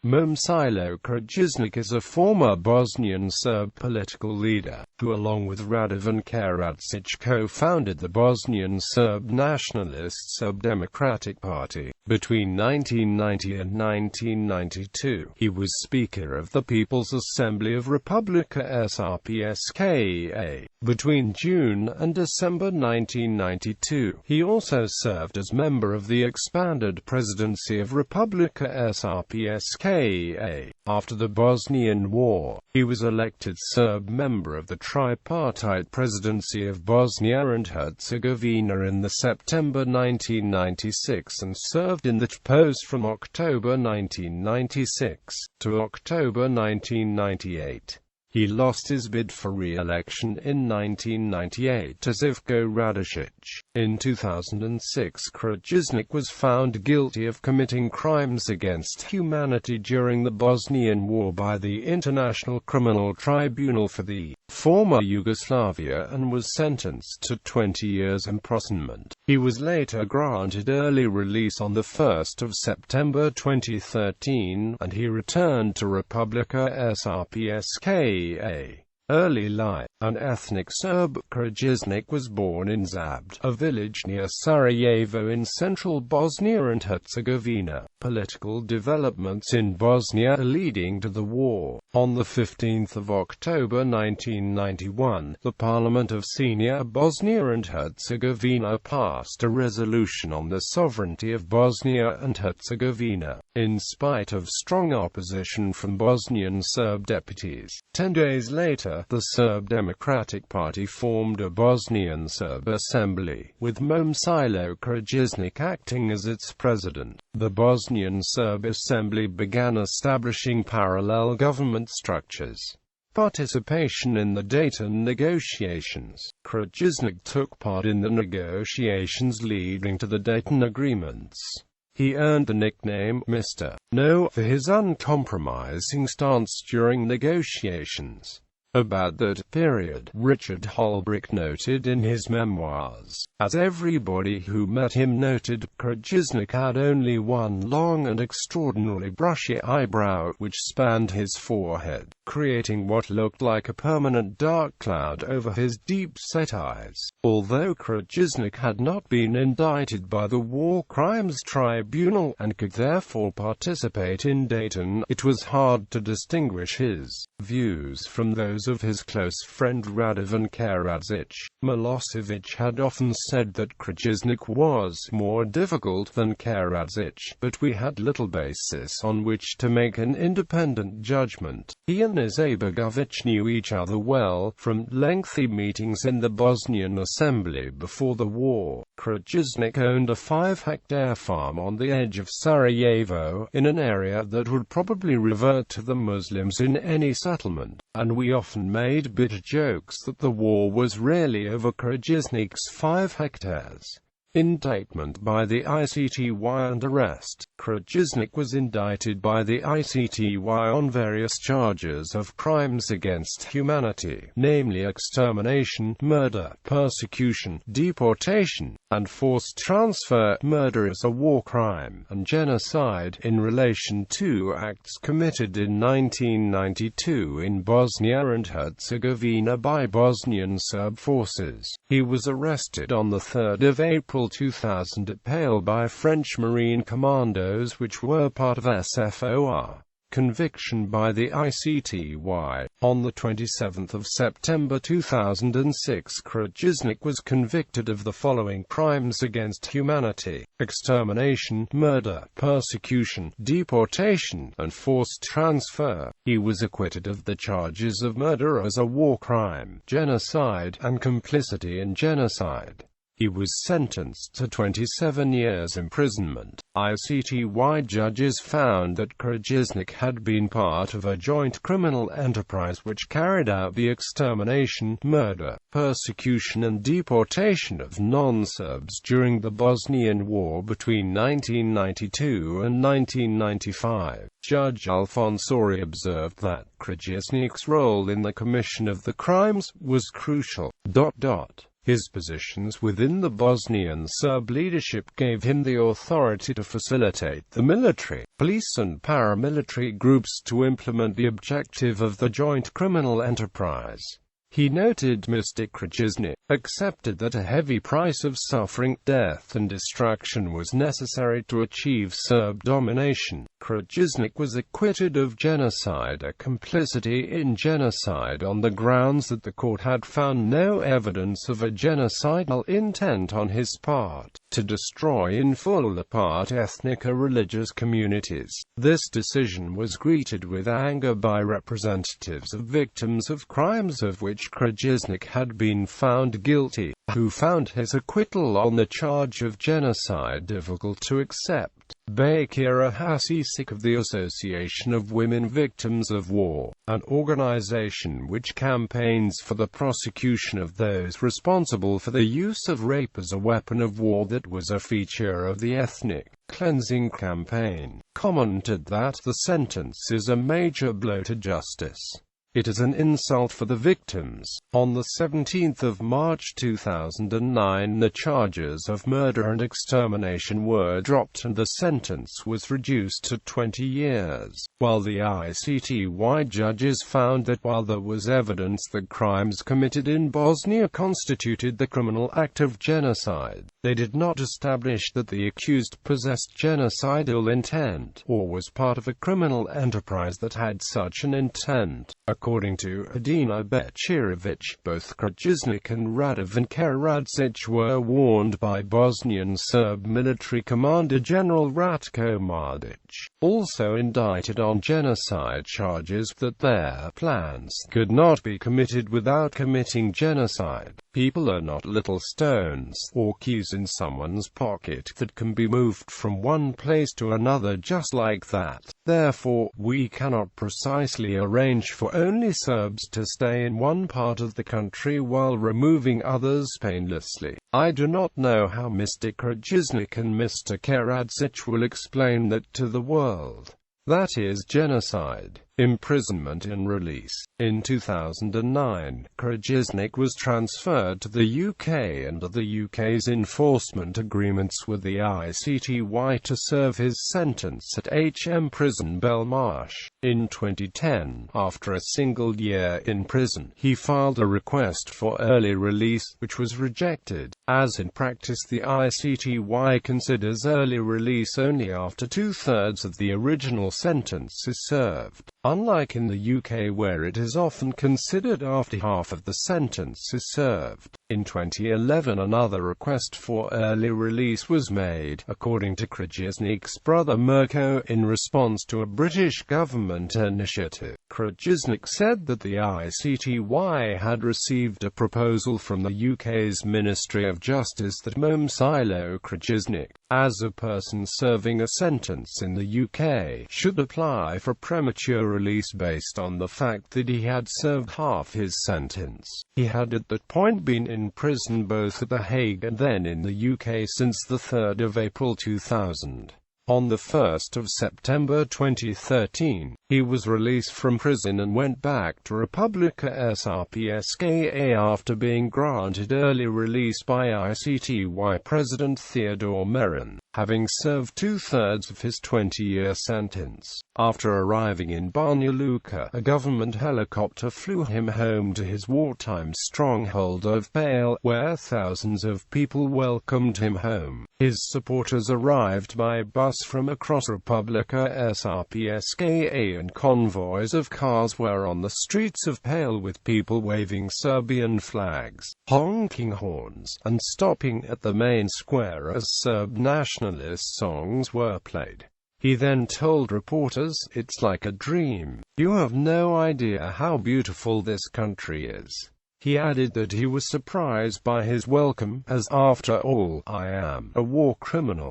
Momčilo Krajišnik is a former Bosnian Serb political leader, who along with Radovan Karadžić co-founded the Bosnian Serb nationalist Serb Democratic Party. Between 1990 and 1992, he was Speaker of the People's Assembly of Republika Srpska. Between June and December 1992, he also served as member of the expanded Presidency of Republika Srpska. After the Bosnian War, he was elected Serb member of the tripartite Presidency of Bosnia and Herzegovina in the September 1996 and served in that post from October 1996 to October 1998. He lost his bid for re-election in 1998 to Živko Radošić. In 2006, Krajišnik was found guilty of committing crimes against humanity during the Bosnian War by the International Criminal Tribunal for the former Yugoslavia and was sentenced to 20 years imprisonment. He was later granted early release on 1 September 2013, and he returned to Republika Srpska. Early life. An ethnic Serb, Krajišnik was born in Zabt, a village near Sarajevo in central Bosnia and Herzegovina. Political developments in Bosnia leading to the war. On 15 October 1991, the Parliament of Senior Bosnia and Herzegovina passed a resolution on the sovereignty of Bosnia and Herzegovina, in spite of strong opposition from Bosnian Serb deputies. 10 days later, the Serb Democratic Party formed a Bosnian Serb Assembly, with Momčilo Krajišnik acting as its president. The Bosnian Serb Assembly began establishing parallel government structures. Participation in the Dayton negotiations. Krajišnik took part in the negotiations leading to the Dayton agreements. He earned the nickname Mr. No for his uncompromising stance during negotiations. About that period, Richard Holbrooke noted in his memoirs, as everybody who met him noted, Krajišnik had only one long and extraordinarily brushy eyebrow which spanned his forehead, creating what looked like a permanent dark cloud over his deep-set eyes. Although Krajišnik had not been indicted by the War Crimes Tribunal, and could therefore participate in Dayton, it was hard to distinguish his views from those of his close friend Radovan Karadžić. Milosevic had often said that Krajišnik was more difficult than Karadžić, but we had little basis on which to make an independent judgment. He and Izetbegovic knew each other well, from lengthy meetings in the Bosnian Assembly before the war. Krajišnik owned a 5-hectare farm on the edge of Sarajevo, in an area that would probably revert to the Muslims in any settlement, and we often made bitter jokes that the war was really over Krajišnik's 5 hectares. Indictment by the ICTY and arrest. Krajišnik was indicted by the ICTY on various charges of crimes against humanity, namely extermination, murder, persecution, deportation, and forced transfer, murder as a war crime, and genocide, in relation to acts committed in 1992 in Bosnia and Herzegovina by Bosnian Serb forces. He was arrested on 3 April 2000 at Pale by French Marine commandos which were part of SFOR. Conviction by the ICTY. On 27 September 2006, Krajišnik was convicted of the following crimes against humanity: extermination, murder, persecution, deportation, and forced transfer. He was acquitted of the charges of murder as a war crime, genocide, and complicity in genocide. He was sentenced to 27 years imprisonment. ICTY judges found that Krajišnik had been part of a joint criminal enterprise which carried out the extermination, murder, persecution and deportation of non-Serbs during the Bosnian War between 1992 and 1995. Judge Alfonsori observed that Krajišnik's role in the commission of the crimes was crucial. His positions within the Bosnian Serb leadership gave him the authority to facilitate the military, police and paramilitary groups to implement the objective of the joint criminal enterprise. He noted Mr. Krajišnik accepted that a heavy price of suffering, death and destruction was necessary to achieve Serb domination. Krajišnik was acquitted of genocide, a complicity in genocide, on the grounds that the court had found no evidence of a genocidal intent on his part, to destroy in full or part ethnic or religious communities. This decision was greeted with anger by representatives of victims of crimes of which Krajišnik had been found guilty, who found his acquittal on the charge of genocide difficult to accept. Bakira Hasisic of the Association of Women Victims of War, an organization which campaigns for the prosecution of those responsible for the use of rape as a weapon of war that was a feature of the ethnic cleansing campaign, commented that the sentence is a major blow to justice. It is an insult for the victims. On the 17th of March 2009, the charges of murder and extermination were dropped and the sentence was reduced to 20 years, while the ICTY judges found that while there was evidence that crimes committed in Bosnia constituted the criminal act of genocide, they did not establish that the accused possessed genocidal intent, or was part of a criminal enterprise that had such an intent. According to Adina Bećirović, both Krajišnik and Radovan Karadžić were warned by Bosnian Serb military commander General Ratko Mladić, also indicted on genocide charges, that their plans could not be committed without committing genocide. People are not little stones, or keys in someone's pocket that can be moved from one place to another just like that. Therefore, we cannot precisely arrange for only Serbs to stay in one part of the country while removing others painlessly. I do not know how Mr. Krajišnik and Mr. Karadžić will explain that to the world. That is genocide, imprisonment and release. In 2009, Krajišnik was transferred to the UK under the UK's enforcement agreements with the ICTY to serve his sentence at HM Prison Belmarsh. In 2010, after a single year in prison, he filed a request for early release, which was rejected, as in practice the ICTY considers early release only after 2/3 of the original sentence is served, unlike in the UK where it is often considered after half of the sentence is served. In 2011, another request for early release was made, according to Krajišnik's brother Mirko, in response to a British government initiative. Krajišnik said that the ICTY had received a proposal from the UK's Ministry of Justice that Momčilo Krajišnik, as a person serving a sentence in the UK, should apply for premature release based on the fact that he had served half his sentence. He had at that point been in prison both at The Hague and then in the UK since the 3rd of April 2000. On the 1st of September 2013, he was released from prison and went back to Republika Srpska after being granted early release by ICTY President Theodore Meron, having served 2/3 of his 20-year sentence. After arriving in Banja Luka, a government helicopter flew him home to his wartime stronghold of Pale, where thousands of people welcomed him home. His supporters arrived by bus from across Republika Srpska, and convoys of cars were on the streets of Pale with people waving Serbian flags, honking horns, and stopping at the main square as Serb nationalist songs were played. He then told reporters, "It's like a dream. You have no idea how beautiful this country is." He added that he was surprised by his welcome, as, after all, I am a war criminal.